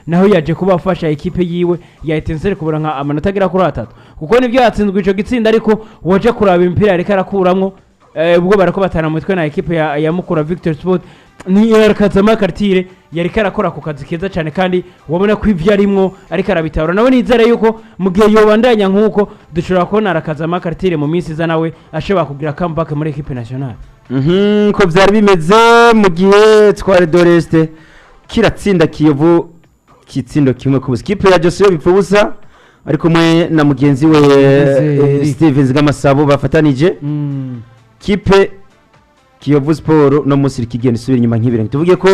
naho yaje kuba afasha ekipe yiwe ya Etincelle kubura nka amanota agera kuri 3 kuko nivyo yatsinzwe ico gitsinda ariko waje kuraba impira ariko arakuramwo ubwo barako batana mutwe na ekipe ya Mukura Victor Sport ni Kazama Kartire yari karakora ku kazi keza cyane kandi wabona ko ivyo arimwo ariko arabitahura nawe nizere yuko mu gihe yobandanya nkuko dushobora kubona Kazama Kartire mu minsi za nawe ashobora kugira comeback muri ekipe nationale ko byari bimeze mu gihe Tware d'Oreste kiratsinda Kiyovu kitsindo kimwe ku ekipe ya Joseph Bipfubusa ariko mwe na mugenzi we Steven Zigamasabo bafatanije kipe Kiyovu Sport no musiri kigenda isubira inyuma nk'ibirenge tuvuge ko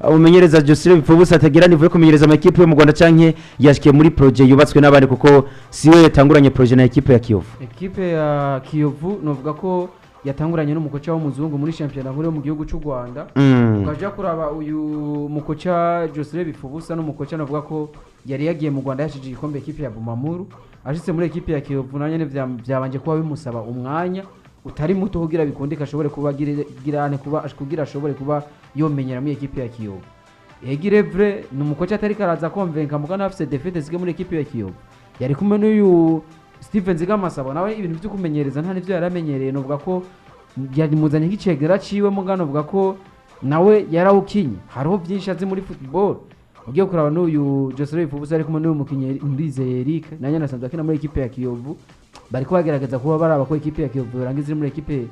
umumenyereza Joseph Bipfubusa atagira nivuye kumenyereza ama ekipe yo mu Rwanda canke yashikiye muri projet yubatswe n'abandi kuko siwe yatanguranye projet na ekipe ya Kiyovu ekipe ya Kiyovu novuga ko yatanguranye n'umukoca w'umuzungu muri championnat nkuru yo mu gihugu cy'u Rwanda ukaja kuraba uyu mukoca Joseph Bipfubusa n'umukoca navuga ko yari yagiye mu Rwanda yashije igikombe ekipe ya Bumamuru ashitse muri ekipe ya Kiyovu nanye byabanje kuba bimusaba umwanya utari muto kugira bikundika ashobore kuba girane kuba kugira ashobore kuba yomenyera muri ekipe ya Kiyovu Egirevre n'umukoca atari karaza konvenka mugana afise defete zige muri ekipe ya Kiyovu yari kumwe n'uyu Steven Zigamasabo nawe ibintu byo kumenyereza nta nivyo yaramenyereye novuga ko yari muzanye nk'icegera ciwe mugano novuga ko nawe yarawukinye hariho byinshi azi muri football ugiye kuraba n'uyu Joseph Bipfubusa ari kumwe n'uyu mukinyi Ndizeye Eric nanye nasanzwe akina muri ekipe ya Kiyovu bari kubagerageza kuba baraba ko ekipe ya Kiyovu yarangiza muri ekipe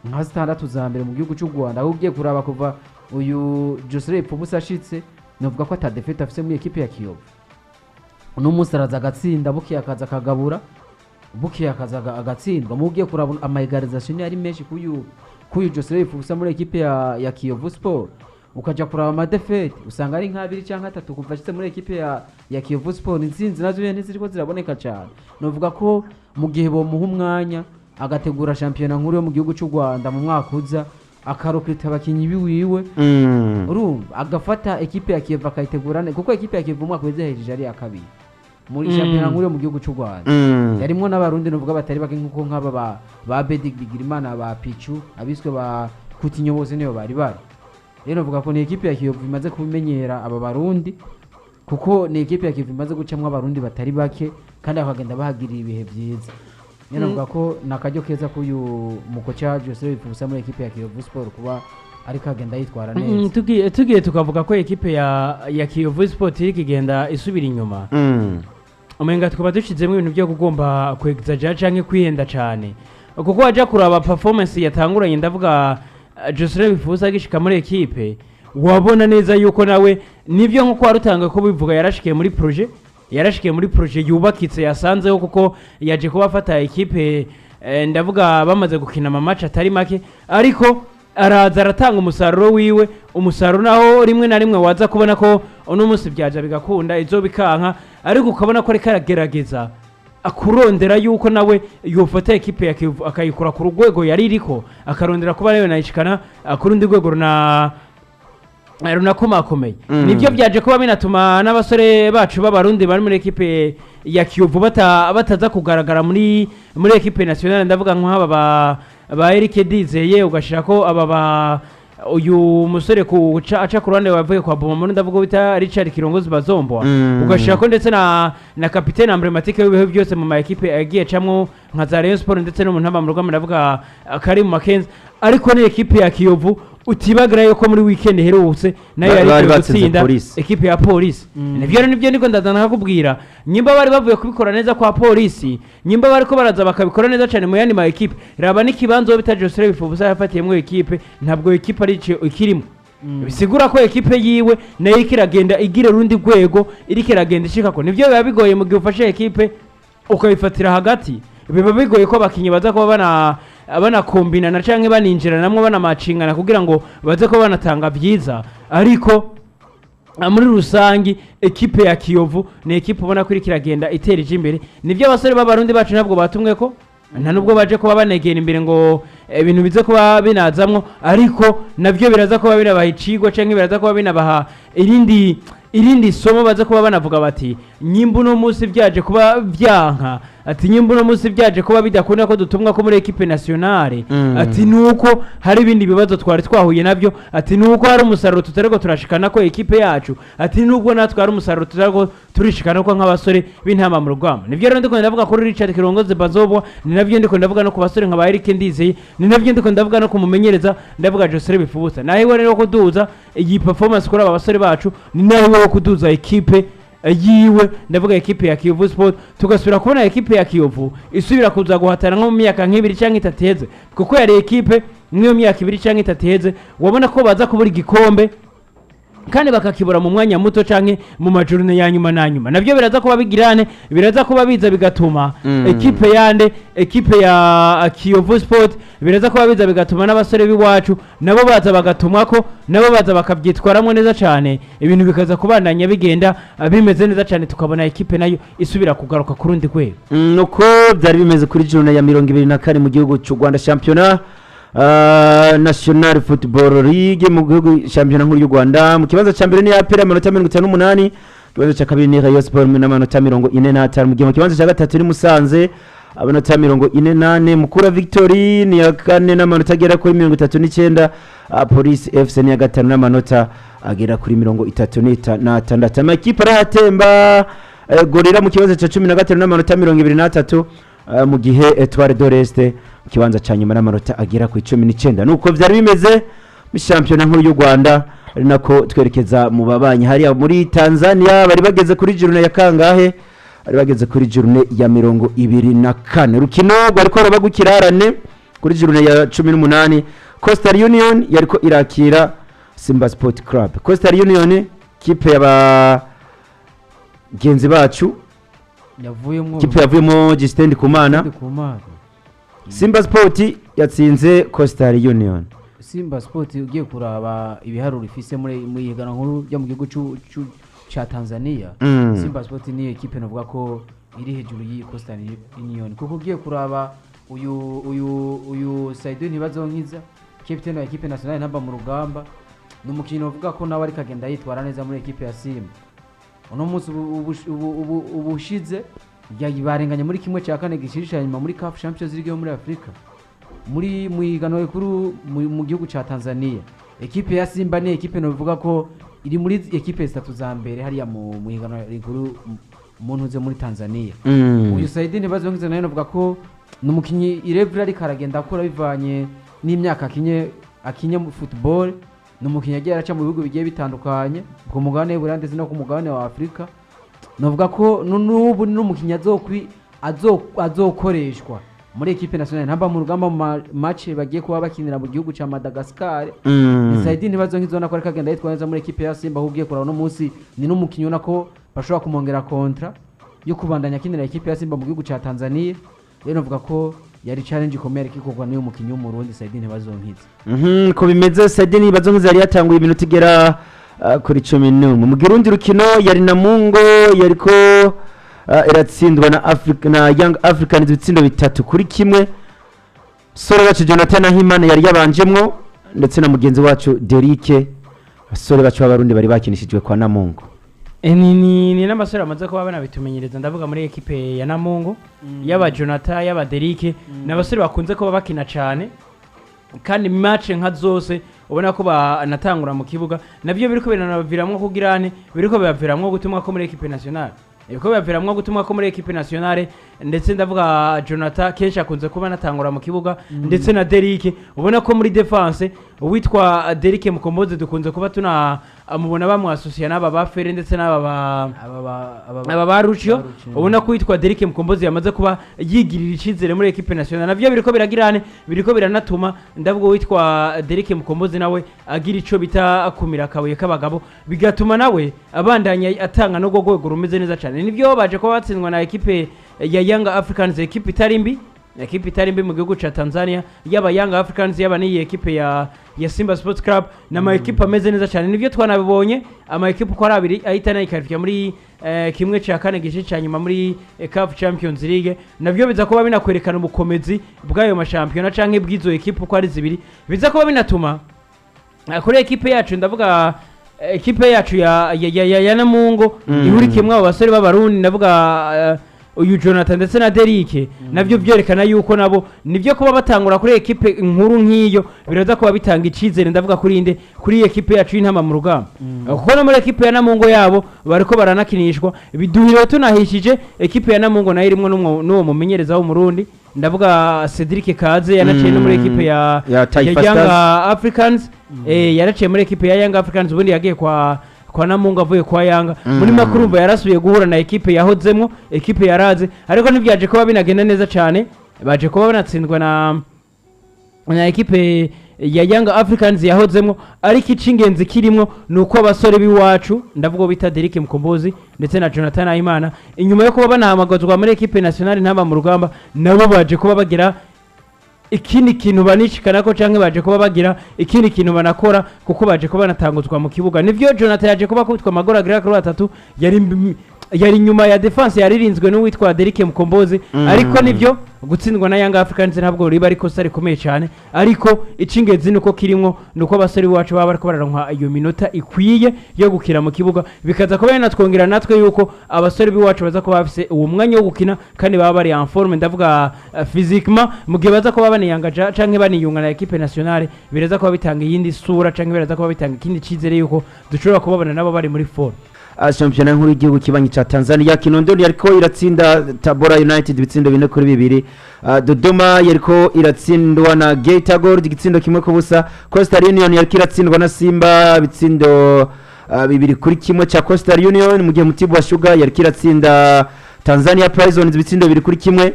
nka 6 za mbere mu gihugu cy'u Rwanda aho ugiye kuraba kuva uyu Joseph Bipfubusa ashitse novuga ko ata defete afise muri ekipe ya Kiyovu uno musaraza agatsinda bukiye akaza kagabura bukiye akaza agatsindwa mu ugiye kuraba amaegalization yari menshi kuyu Joseph Bipfubusa muri ekipe ya Kiyovu Sport ukaja kuraba amadefete usanga ari nka 2 cyangwa 3 kuva ashitse muri ekipe ya Kiyovu Sport insinzi nazo yene ziriko ziraboneka cyane novuga ko mu gihe bo muha umwanya agategura championnat nkuru yo mu gihugu cy'u Rwanda mu mwaka uza akarokrita abakinyi biwiwe urumva agafata ekipe ya Kiyovu akayitegurana kuko ekipe ya Kiyovu umwaka wezehejeje ari akabiri muri championnat nkuru yo mu gihugu cy'u Rwanda yarimo n'abarundi novuga batari bake nkuko nk'aba ba Bedig Bigirimana ba Pichu abiswe ba Kutinyo bose niyo bari rero novuga ko ni ekipe ya Kiyovu imaze kubimenyera aba barundi kuko ni ekipe ya Kiyovu imaze gucamwa abarundi batari bake kandi akagenda bahagirira ibihe byiza rero novuga ko nakajyo keza kuyu mukocha Joseph Bipfubusa muri ekipe ya Kiyovu Sport kuba ariko agenda yitwara neza tugiye tukavuga ko ekipe ya Kiyovu Sport iri kigenda isubira inyuma umenga tukaba dushizemo ibintu byo kugomba kwexagera canke kwihenda cyane kuko waje kuraba performance yatanguranye ndavuga Joseph Bipfubusa agishika muri ekipe wabona neza yuko nawe nivyo nkuko warutanga ko bivuga yarashikiye muri projet yubakitse yasanzeho kuko yaje kuba afata ekipe ndavuga bamaze gukina ama match atari make ariko araza aratanga umusaruro wiwe umusaruro naho rimwe na rimwe waza kubona ko uno munsi byaje bigakunda izo bikanka ariko ukabona ko reka ragerageza akurondera yuko nawe yofata ekipe ya Kiyovu akayikura ku rugwego yari iriko akarondera kuba nayo nayishikana akurundi rwego runakomakomeye nibyo byaje kuba binatuma n'abasore bacu b'abarundi bari muri ekipe ya Kiyovu bataza kugaragara muri ekipe nationale ndavuga nk'aba ba Eric Dizeye ugashira ko aba uyu musore aca ku ruhande wavuye kwa Bumamuru ndavuga bita Richard Kirongozi Bazombo ugashira ko ndetse na capitaine emblematique w'ibihe byose mu ma ekipe yagiye camwo nka za Rayon Sport ndetse no mu ntamba mu rugamba ndavuga Karim Makenzi ariko ni ekipe ya Kiyovu utibagira yuko muri weekend herutse nayo yari gutsinda ekipe ya Police nivyo niko ndazana nakubwira nyimba bari bavuye kubikora neza kwa Police nyimba bariko baraza bakabikora neza cyane mu yandi ma ekipe raba n'ikibanzo bita Joseph Bipfubusa yafatiye mu ekipe ntabwo ekipe ari ikirimo bisigura ko ekipe yiwe nayo ikiragenda igire rundi rwego irikiragenda ishika ko nivyo biba bigoye mu gihe ufashe ekipe ukayifatira hagati biba bigoye ko abakinyi baza kuba banakombinana canke baninjira namwe banamacingana kugira ngo baze ko banatanga byiza ariko muri rusangi ekipe ya Kiyovu ni ekipe ubona ko irikiragenda itereje imbere nivyo abasore b'abarundi bacu ntabwo batumwe ko nta nubwo baje kuba banegera imbere ngo ibintu bize kuba binazamwo ariko navyo biraza kuba binabaha icigwa canke biraza kuba binabaha irindi somo baza kuba banavuga bati nyimbu no munsi byaje kuba byanka ati nyimba uno munsi byaje kuba bidakunda ko dutumwa ko muri equipe nationale ati nuko hari ibindi bibazo twari twahuye nabyo ati nuko hari umusaruro tutariko turashikana ko equipe yacu ati nubwo natwe hari umusaruro tutariko turishikana ko nk'abasore b'intama mu rugamba nivyo rero ndiko ndavuga kuri Richard Kirongoze Bazobwa ni navyo ndiko ndavuga no ku basore nka ba Eric Ndizeye ni navyo ndiko ndavuga no kumumenyereza ndavuga Joseph Bifubusa nawe we rero kuduza iyi performance kuri aba basore bacu ni nawe wo kuduza equipe yiwe ndavuga equipe ya Kiyovu Sport tugasubira kubona equipe ya Kiyovu isubira kuza guhatana nko mu myaka nk'ibiri cyangwa itatu heze kuko yari equipe mwiyo myaka ibiri cyangwa itatu heze wabona ko baza kubura igikombe kandi bakakibura mu mwanya muto canke mu majurune ya nyuma na nyuma navyo biraza kuba bigirane biraza kuba biza bigatuma equipe ya Kiyovu Sport biraza kuba biza bigatuma n'abasore biwacu nabo baza bagatumwako nabo baza bakabyitwaramwe neza cyane ibintu bikaza kubandanya bigenda bimeze neza cyane tukabona equipe nayo isubira kugaruka ku rundi rwego nuko byari bimeze kuri june ya 24 mu gihugu cy'u Rwanda championnat National Football League mu gihugu championnat nkuru y'u Rwanda mu kibanza cya mbere ni APR amanota 58 kibanza cya kabiri ni Rayon Sport n'amanota 45 mu gihe mu kibanza cya gatatu ni Musanze amanota 48 Mukura Victory ni ya kane n'amanota agera kuri 39 Police FC ni ya gatanu n'amanota agera kuri 36 amakipe arahatemba Gorira mu kibanza cya 15 n'amanota 23 mu gihe Etoile de l'Est kibanza ca nyuma n'amanota agera ku 19 nuko vyari bimeze mu championnat nkuru y'u Rwanda ari nako twerekeza mu babanyi hari muri Tanzania bari bageze kuri journée ya kangahe bari bageze kuri journée ya 24 rukino rwariko rabagukirarane kuri journée ya 18 Coastal Union yariko irakira Simba Sport Club Coastal Union kipe yaba genzi bacu yavuyemo Justin Kumana Simba Sport yatsinze Coastal Union Simba Sport ugiye kuraba ibiharuro ifise muri higana nkuru yo mu gihugu ca Tanzania Simba Sport ni equipe navuga ko iri hejuru yi Coastal Union kuko ugiye kuraba uyu Saidu ntibazonkiza captain wa equipe nationale namba mu rugamba n'umukino uvuga ko nawe ari kagenda yitwara neza muri equipe ya Simba uno munsi ubushize barenganya muri kimwe cya kane gishirisha nyuma muri CAF Champions League yo muri Afrika muri muhigano ikuru mu gihugu ca Tanzania equipe ya Simba ni equipe no bivuga ko iri muri equipe zitatu za mbere hariya mu muhigano ikuru umuntu uze muri Tanzania uyu Saidi ntibazongize nayo navuga ko numukinyi irregular karagenda akora bivanye n'imyaka akinye mu football numukinyi yagiye araca mu bihugu bigiye bitandukanye ku mugabane w'Uburande no ku mugabane wa Afrika navuga ko n'ubu n'umukinyi azokoreshwa muri equipe nationale ntamba mu rugamba mu match bagiye kuba bakinira mu gihugu ca Madagascar Saidi ntibazongizona ko ari kagenda yitwa neza muri equipe ya Simba ahubwiye kuraba no munsi ni n'umukinyi unako bashobora kumongera kontra yo kubandanya akinira equipe ya Simba mu gihugu ca Tanzania rero navuga ko yari challenge ikomeye kikogwa n'uyu mukinyi w'umurundi Saidi ntibazonkiza ko bimeze Saidi ntibazonkiza yari yatanguye iminota igera kuri 11 mu girundi rukino yari na Mungo yariko iratsindwa na Young Africans ibitsindo 3-1 sore bacu Jonathan Ahimana yari yabanjemwo ndetse na mugenzi wacu Derike sore bacu b'abarundi bari bakinishijwe kwa Namungo ni n'amasore amaze kuba banabitumenyereza ndavuga muri equipe ya Namungo yaba Jonathan yaba Derike n'abasore bakunze kuba bakina cyane kandi match nka zose ubona ko banatangura mu kibuga nabyo biriko biranaviramwo kugirane biriko bibaviramwo gutumwa ko muri equipe nationale biriko bibaviramwo gutumwa ko muri equipe nationale ndetse ndavuga Jonathan kenshi akunze kuba natangura mu kibuga ndetse na Derike ubona ko muri defense witwa Derike Mukombozi dukunze kuba tuna amubona bamwasosiya n'aba bafere ndetse n'aba barucio ubona ko witwa Derike Mukombozi yamaze kuba yigirira icizere muri equipe nationale navyo biriko biragirane biriko biranatuma ndavuga witwa Derike Mukombozi nawe agira ico bita akumira akabuye k'abagabo bigatuma nawe abandanya atanga no gogwego rumeze neza cyane nivyo baje ko batsindwa na equipe ya Young Africans equipe itarimbi mu gihugu ca Tanzania yaba Young Africans yaba ni equipe ya Simba Sports Club na ma equipe ameze neza cyane nivyo twanabibonye ama equipe ko arabiri ahitana ikarifya muri kimwe ca kane gice ca nyuma muri CAF Champions League navyo biza kuba binakwerekana umukomezi bw'ayo mashampiyona canke bw'izo equipe ko ari zibiri biza kuba binatuma kuri equipe yacu ndavuga equipe yacu ya Namungo ihurikiyemwe abo basore b'abarundi ndavuga uyu Jonathan ndetse na Derrick navyo byerekana yuko nabo nivyo kuba batangura kuri ekipe nkuru nk'iyo biraza kuba bitanga icizere ndavuga kuri inde kuri ekipe yacu y'intama mu rugamba kuko no muri ekipe ya Namungo yabo bariko baranakinishwa biduhiriwe tunahishije ekipe ya Namungo nayo irimwo n'uwo mumenyereza wo Murundi ndavuga Cedric Kaze yanaciye no muri ekipe ya Young Africans yaraciye muri ekipe ya Young Africans ubundi yagiye kwa Namungo avuye kwa Yanga muri makurumva yarasubiye guhura na ekipe yahozemwo ekipe yaraze ariko ntibyaje kuba binagenda neza cyane baje kuba banatsindwa na ekipe ya Young Africans yahozemwo ariko icingenzi kirimo nuko abasore biwacu ndavuga bita Derrick Mukombozi ndetse na Jonathan Ayimana inyuma yo kuba banahamagazwa muri ekipe nationale ntaba mu rugamba nabo baje kuba bagira ikindi kintu banishikana ko canke baje kuba bagira ikindi kintu banakora kuko baje kuba banatanguzwa mu kibuga nivyo Jonathan yaje kuba kubitwa amagora agira kuri 3 yari nyuma ya defense yaririnzwe n'uwitwa Derrick Mukombozi ariko nivyo gutsindwa na Young Africans ntabwo riba ariko sari komeye cyane ariko icingezi nuko kirimo nuko abasore wacu baba bariko bararonka iyo minota ikwiye yo gukira mu kibuga bikaza kuba yanatwongera natwe yuko abasore biwacu baza kuba bafise uwo mwanya wo gukina kandi baba bari en forme ndavuga physiquement mu gihe baza kuba baniyangaja canke baniyunga na equipe nationale biraza kuba bitanga yindi sura canke biraza kuba bitanga ikindi cizere yuko dushobora kubabona nabo bari muri forme. Shampiyona nkuru y'igihugu kibanyi ca Tanzania Kinondo yariko iratsinda Tabora United ibitsindo 4-2 Dodoma yariko iratsindwa na Geita Gold igitsindo kimwe ku busa Coastal Union yariko iratsindwa na Simba ibitsindo 2-1 cha Coastal Union mu gihe Mtibwa Sugar yariko iratsinda Tanzania Prisons ibitsindo 2-1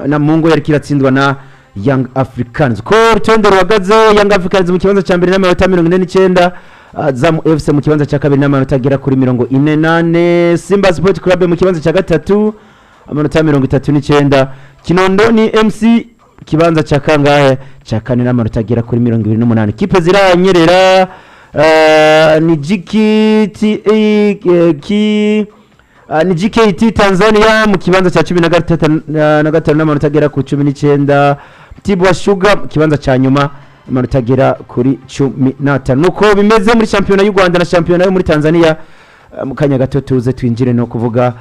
na Mungo yariko iratsindwa na Young Africans ko rutondo ruhagaze Young Africans mu kibanza ca mbere n'amanota 49 Zamu FC mu kibanza cya kabiri n'amanota agera kuri 48 Simba Sport Club mu kibanza cya gatatu amanota 39 Kinondo ni MC kibanza cya kangahe cya kane n'amanota agera kuri 28 kipe ziranyerera ni GKT Tanzania mu kibanza cya 13 n'amanota agera ku 19 Mtibwa Sugar kibanza cya nyuma amanota agera kuri 15 nuko bimeze muri shampiyona y'u Rwanda na shampiyona yo muri Tanzania mu kanya gato tuze twinjire no kuvuga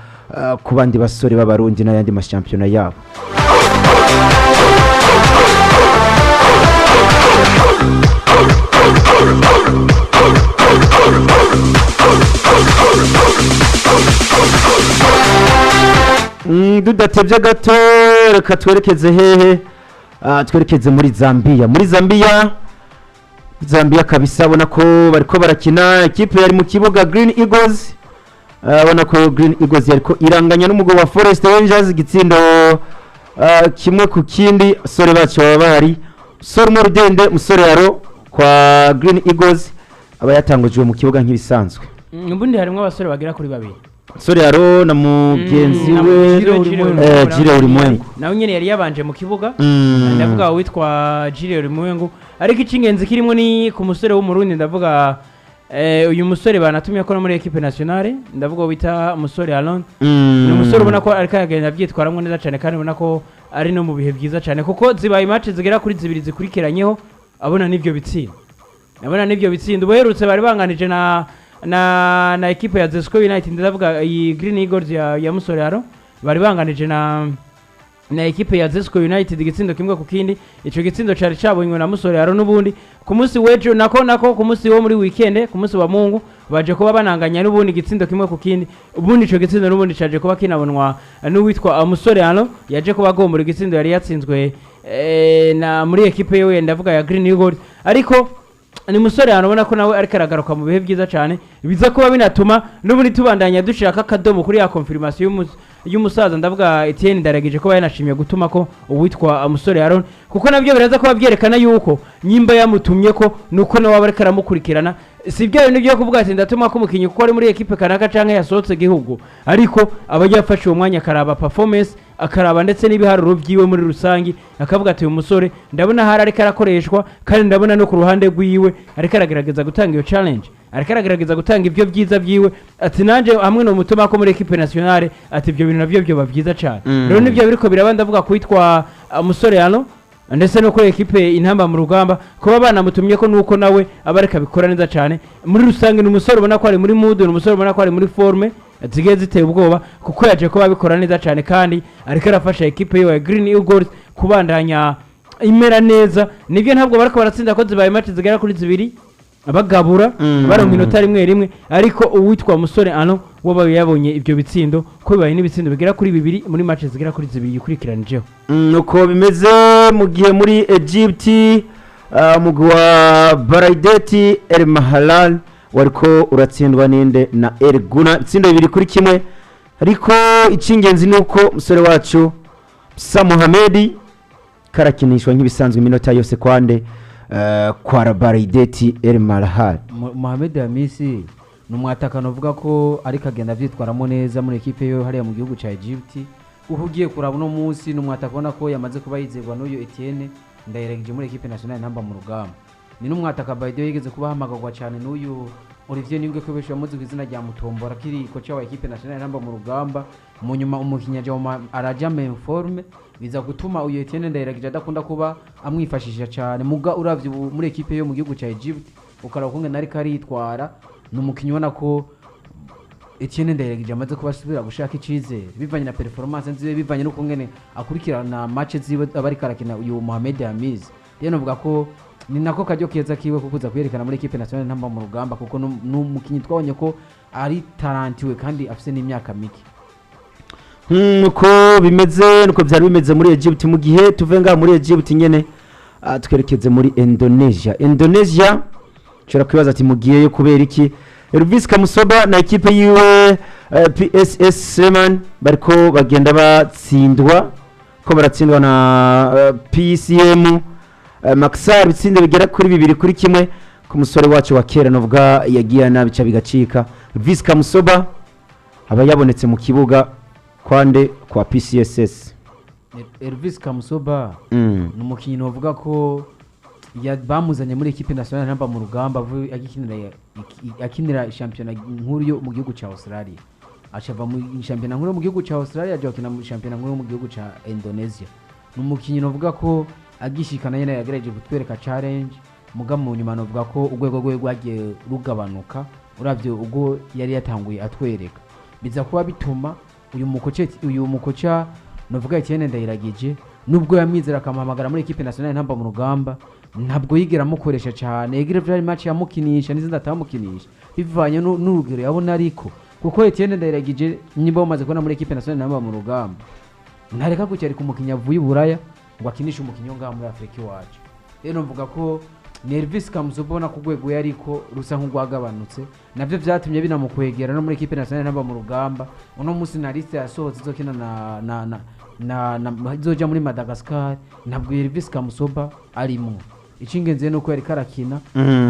ku bandi basore b'abarundi n'ayandi mashampiyona yabo. Dudatevye gato reka twerekeze hehe twerekeze muri Zambia kabisa bona ko bariko barakina equipe yari mu kibuga Green Eagles bona ko Green Eagles yariko iranganya n'umugo wa Forest Rangers igitsindo kimwe ku kindi sore bacu bari Sormo Rudende musore yaro kwa Green Eagles aba yatangujwe mu kibuga nk'ibisanzwe ubundi harimo abasore bagera kuri babiri sore yaro na mugenzi we Jire Ulimwengu nawe nyene yari yabanje mu kibuga ndavuga witwa Jire Ulimwengu ariko icingenzi kirimo ni ku musore wo mu Burundi ndavuga uyu musore banatumye ko muri equipe nationale ndavuga wita musore Alon ni umusore ubona ko ariko yagenda byitwaramwe neza cyane kandi ubona ko ari no mu bihe byiza cyane kuko zibaye match zigera kuri zibiri zikurikiranyeho abona nivyo bitsinda ubuherutse bari banganije na equipe ya Zesco United ndavuga iyi Green Eagles ya Musorero bari banganije na equipe ya Zesco United igitsindo kimwe ku kindi ico gitsindo cari cabonywe na Musorero n'ubundi ku munsi wejo nako ku munsi wo muri weekend ku munsi wa Mungu baje kuba bananganya n'ubundi gitsindo kimwe ku kindi ubundi ico gitsindo n'ubundi caje kuba kinabonwa n'uwitwa Musorero yaje kuba agombora igitsindo yari yatsinzwe na muri equipe yewe ndavuga ya Green Eagles ariko ni musore yanabona ko nawe ariko aragaruka mu bihe byiza cyane biza kuba binatuma n'ubundi tubandanya dushaka akadomo kuri ya confirmation y'umusaza ndavuga Etienne Daragije ko yanashimye gutuma ko uwitwa musore Aaron kuko nabyo biraza kuba byerekana yuko nyimba yamutumye ko nuko nawe bariko aramukurikirana si byo bintu byo kuvuga ati ndatuma ko umukinyi kuko ari muri equipe kanaka canke yasohotse gihugu ariko abajya afashe uwo mwanya karaba performance akaraba ndetse n'ibiharuro byiwe muri rusangi akavuga ati uyu musore ndabona hari ariko arakoreshwa kandi ndabona no ku ruhande rwiwe ariko aragerageza gutanga iyo challenge ariko aragerageza gutanga ibyo byiza byiwe ati nanje hamwe no mutuma ko muri equipe nationale ati ibyo bintu nabyo byo bavyiza cyane rero nibyo biriko biraba ndavuga kwitwa musore hano ndetse no kuri ekipe intamba mu rugamba kuba banamutumye ko nuko nawe aba ariko abikora neza cyane muri rusange ni umusore ubona ko ari muri mood ni umusore ubona ko ari muri forme zigiye ziteye ubwoba kuko yaje kuba abikora neza cyane kandi ariko arafasha ekipe yo ya Green Eagles kubandanya imera neza nibyo ntabwo bariko baratsinda ko zibaye match zigera kuri zibiri abagabura baronka inota rimwe ariko uwitwa musore ano waba yabonye ibyo bitsindo ko bibaye n'ibitsindo bigera kuri bibiri muri match zigera kuri zibiri yikurikiranijeho nuko bimeze mu gihe muri Egypt umugwi wa Baraideti El Mahalal wariko uratsindwa ninde na El Guna itsindo bibiri kuri kimwe ariko icingenzi nuko musore wacu Sa Mohamedi karakinishwa nk'ibisanzwe iminota yose kwande kwa Baraideti El Mahalal. Mohamed Hamisi ni umwatakano uvuga ko ariko agenda avyitwaramo neza muri ekipe yo hariya mu gihugu ca Egypt uhugiye kuraba no munsi ni umwatakabona ko yamaze kuba yizerwa n'uyu Etienne Ndayiragije muri ekipe nationale namba mu rugamba ni n'umwataka Baido yigeze kuba hamagagwa cyane n'uyu Olivier Nibwe ko besho muzi kwizina rya Mutombora kiri kocha wa ekipe nationale namba mu rugamba mu nyuma umukinya Joma araja main forme biza gutuma uyu Etienne Ndayiragije adakunda kuba amwifashisha cyane muga uravye muri ekipe yo mu gihugu ca Egypt ukara kunge nari karitwara n'umukinyi ubona ko Etienne Ndayiragije amaze kubasubira gushaka icizere bivanye na performance nziwe bivanye nuko ngene akurikirana match ziwe abari karakina uyu Mohamed Hamiz rero novuga ko ni nako kajyo keza kiwe kukuza kwerekana muri equipe nationale namba mu rugamba kuko n'umukinyi twabonye ko ari tarantiwe kandi afise n'imyaka mike nuko bimeze nuko byari bimeze muri Egypt mu gihe tuvenga muri Egypt nyene twerekeze muri Indonesia cyo kwibaza ati mugiye kubera iki Elvis Kamusoba na ekipe yiwe PSS Seman bariko bagenda batsindwa ko baratsindwa na PCM Maxar bitsinde bigera kuri bibiri kuri kimwe ku musore wacu wa kera novuga yagiye nabica bigacika Elvis Kamusoba aba yabonetse mu kibuga kwande kwa PCSS. Elvis Kamusoba n'umukinyi novuga ko bamuzanye muri ekipe nationale namba mu rugamba akinira championnat nkuru yo mu gihugu ca Australia acava mu championnat nkuru mu gihugu ca Australia aje akina mu championnat nkuru mu gihugu ca Indonesia n'umukinyi novuga ko agishikana yene yagerageje gutwereka challenge muga mu nyuma novuga ko urwego rwe rwagiye rugabanuka uravye ubwo yari yatanguye atwereka biza kuba bituma uyu mukocha novuga Etienne Ndayiragije nubwo yamwizera akamuhamagara muri ekipe nationale namba mu rugamba ntabwo yigera mukoresha cyane yegire vyari match yamukinisha n'izindi atamukinisha bivanye n'urugero yabona ariko kuko Etienne Ndayiragije nyimba bamaze kubona muri ekipe nationale namba mu rugamba ntareka gucyari kumukinya vuye buraya ngo akinishe umukinyo ngaha muri Afrika iwacu rero mvuga ko ni Elvis Kamusoba ku rwego yariko rusa nk'ugwagabanutse navyo vyatumye binamukwegera no muri ekipe nationale namba mu rugamba uno musi na liste yasohotse izokina na izoja muri Madagascar ntabwo Elvis Kamusoba arimo icingenze nuko yari karakina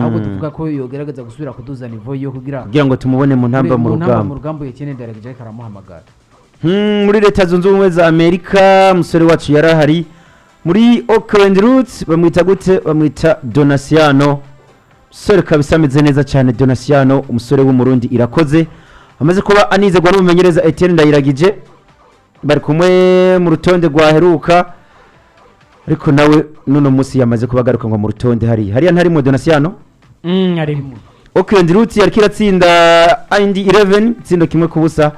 ahubwo tuvuga ko yogerageza gusubira kuduza niveau yo kugira ngo tumubone mu ntamba mu rugamba Etienne Ndayiragije karamuhamagara muri leta zunze ubumwe za Amerika musore wacu yarahari muri Oakland Roots bamwita gute bamwita Donaciano musore kabisa ameze neza cyane Donaciano umusore w'umurundi irakoze amaze kuba anizegwa n'umumenyereza Etienne Ndayiragije bari kumwe mu rutonde rwaheruka ariko nawe nuno musi yamaze kubagaruka ngo mu rutonde hariya ntarimo Donaciano arimo Oakland Roots yari kiratsinda Indi 11 tsindo kimwe kubusa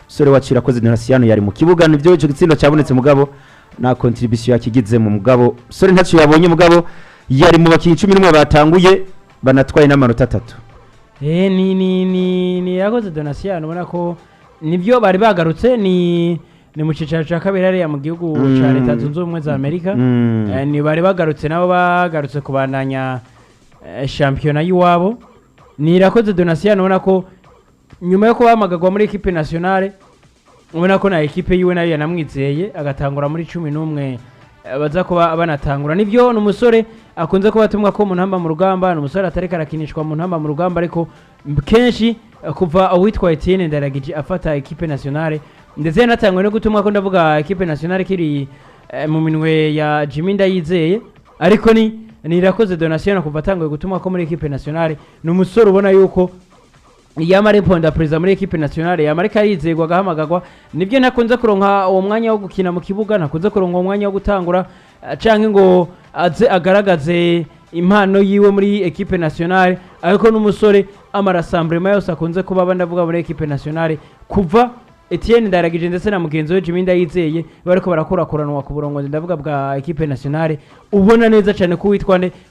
musore wacu irakoze Donaciano yari mu kibuga nivyo ico gitsindo cyabonetse mugabo na contribution yakigize mu mugabo musore ntacu yabonye mugabo yari mu bakinyi 11 batanguye banatwaye n'amanota 3 ni yakoze Donaciano ubona ko nibyo bari bagarutse ni mu cicaro ca kabiri hariya mu gihugu ca leta zunze ubumwe za Amerika ni bari bagarutse nabo bagarutse kubandanya shampiyona y'iwabo ni irakoze Donaciano ubona ko nyuma yo kubamagagwa muri equipe nationale ubona ko na equipe yiwe nayo yanamwizeye agatangura muri 11 baza kuba banatangura nivyo n'umusore akunze kuba atumwa ko mu ntamba mu rugamba n'umusore atareka arakinishwa mu ntamba mu rugamba ariko kenshi kuva uwitwa Etienne Ndayiragije afata equipe nationale ndetse yanatangwe no gutumwa ko ndavuga equipe nationale kiri mu minwe ya Jimmy Ndayizeye ariko ni irakoze Donaciano kuva atanguye gutumwa ko muri equipe nationale n'umusore ubona yuko yamare ponda preza muri equipe nationale yamarika yizegwa gahamagagwa nibyo nakunze kuronka uwo mwanya wo gukina mu kibuga nakunze kuronka uwo mwanya wo gutangura canke ngo aze agaragaze impano yiwe muri equipe nationale, ariko n'umusore amarasamblema yose akunze kuba ndavuga muri equipe nationale kuva Etienne Ndaragije ndetse na mugenzi we Jimmy Ndayizeye bariko barakurakuranwa ku burongozi ndavuga bwa equipe nationale, ubona neza cyane ko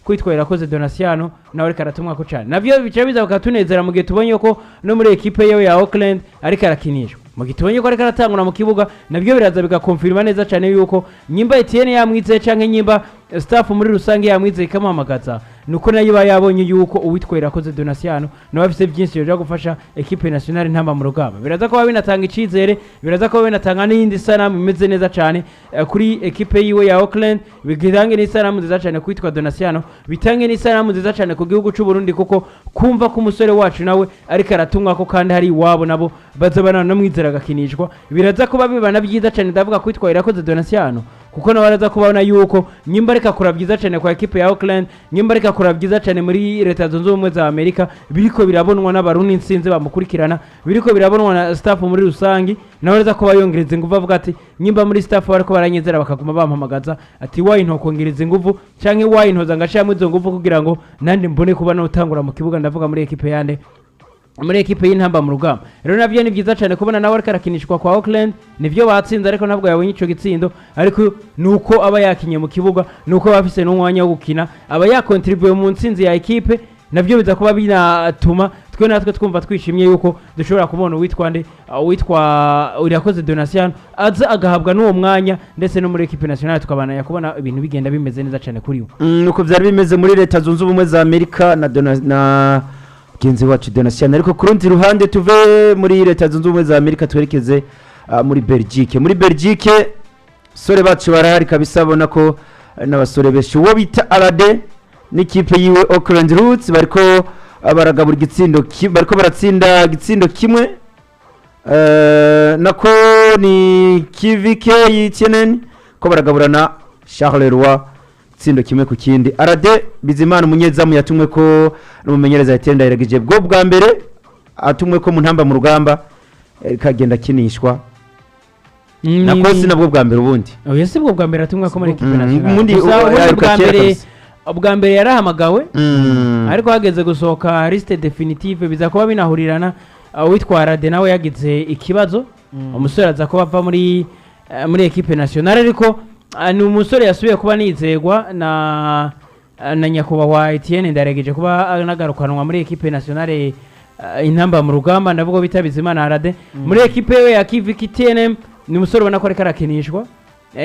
kwitwa Irakoze Donatiano nawe ariko aratumwa ko cyane navyo bica biza bakatunezera mu gihe tubonye ko no muri equipe yo ya Auckland ariko arakinishwa, mu gihe tubonye ko ariko aratangura mu kibuga navyo biraza bigakonfirma neza cyane yuko nyimba Etienne yamwizeye canke nyimba staff muri rusange yamwizeye ikamuhamagaza nuko nayo yabonye yuko uwitwa Irakoze Donatiano nawe afite byinshi byo gufasha equipe nationale ntamba mu rugamba, biraza ko binatanga icizere, biraza ko binatanga n'indi sanamu imeze neza cyane kuri equipe yiwe ya Auckland, bigirange n'isanamu nziza cyane kwitwa Donatiano, bitange n'isanamu nziza cyane ku gihugu cy'u Burundi kuko kumva ko umusore wacu nawe ariko aratumwa ko kandi hari iwabo nabo bazabana no mwizera gakinishwa, biraza kuba bibana byiza cyane ndavuga kwitwa Irakoze Donatiano kuko nawe araza kubona yuko nyimba reka kura byiza cyane kwa equipe ya Auckland, nyimba reka kura byiza cyane muri leta zunze ubumwe za Amerika, biriko birabonwa n'abarundi insinzi bamukurikirana, biriko birabonwa na staff muri rusangi, nawe araza kuba yongereza ingufu avuga ati nyimba muri staff bariko baranyezera bakaguma bampamagaza ati wayi ntokongereza ingufu canke wayi ntoza ngashiramo izo ngufu kugira ngo nandi mbone kuba no utangura mu kibuga ndavuga muri equipe yande muri equipe y'intamba mu rugamba. Rero navyo ni byiza cyane kubona nawe ariko arakinishwa kwa Auckland, nivyo batsinze ariko ntabwo yabonye ico gitsindo, ariko nuko aba yakinye mu kibuga, nuko bafise n'umwanya wo gukina, aba yakontribuye mu ntsinzi ya equipe, navyo biza kuba binatuma twe natwe twumva twishimye yuko dushobora kubona witwa Irakoze Donatiano aza agahabwa n'uwo mwanya ndetse no muri equipe nationale tukabana yakubona ibintu bigenda bimeze neza cyane kuri we. Nuko byari bimeze muri leta zunze ubumwe za Amerika na genzi wacu Donatiano, ariko ku rundi ruhande tuve muri leta zunze ubumwe za Amerika twerekeze muri Belgique. Muri Belgique sore bacu barahari kabisa, bona ko n'abasore benshi uwo bita Alade n'ikipe yiwe Auckland Roots bariko baragabura igitsindo bariko baratsinda igitsindo kimwe, nako ni Kivike Yitienen ko baragaburana Charleroi tsindo kimwe ku kindi. Arade Bizimana umunyezamu yatumwe ko n'umumenyereza Etienne Ndayiragije bwo bwa mbere atumwe ko mu ntamba mu rugamba kagenda kinishwa nako sinabwo bwa mbere ubundi oya si bwo bwa mbere atumwe ko muri equipe nationale ubundi bwa mbere yarahamagawe ariko hageze gusohoka liste definitive biza kuba binahurirana witwa Arade nawe yagize ikibazo umusore aza kuba ava muri equipe nationale, ariko ni umusore yasubiye kuba nizegwa na nyakubahwa Etienne Ndayiragije kuba anagarukanwa muri equipe nationale intamba mu rugamba ndavuga bita Bizimana Arade muri equipe we ya Kivike Etienne, ni umusore ubona ko ariko arakinishwa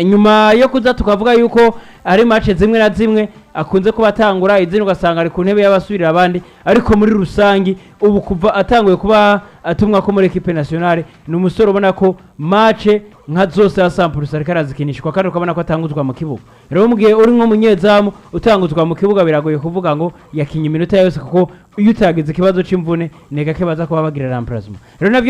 nyuma yo kuza tukavuga yuko ari match zimwe na zimwe akunze kuba atangura izindi ugasanga ari ku ntebe y'abasubirira abandi, ariko muri rusangi ubu kuva atanguye kuba atumwa ko muri equipe nationale ni umusore ubona ko match nka zose ya Sampulus ariko arazikinishwa kandi ukabona ko atanguzwa mu kibuga. Rero mu gihe uri nk'umunyezamu utanguzwa mu kibuga biragoye kuvuga ngo yakinye iminota yose kuko iyo utagize ikibazo c'imvune nega ke baza kuba bagira remplacement. Rero navyo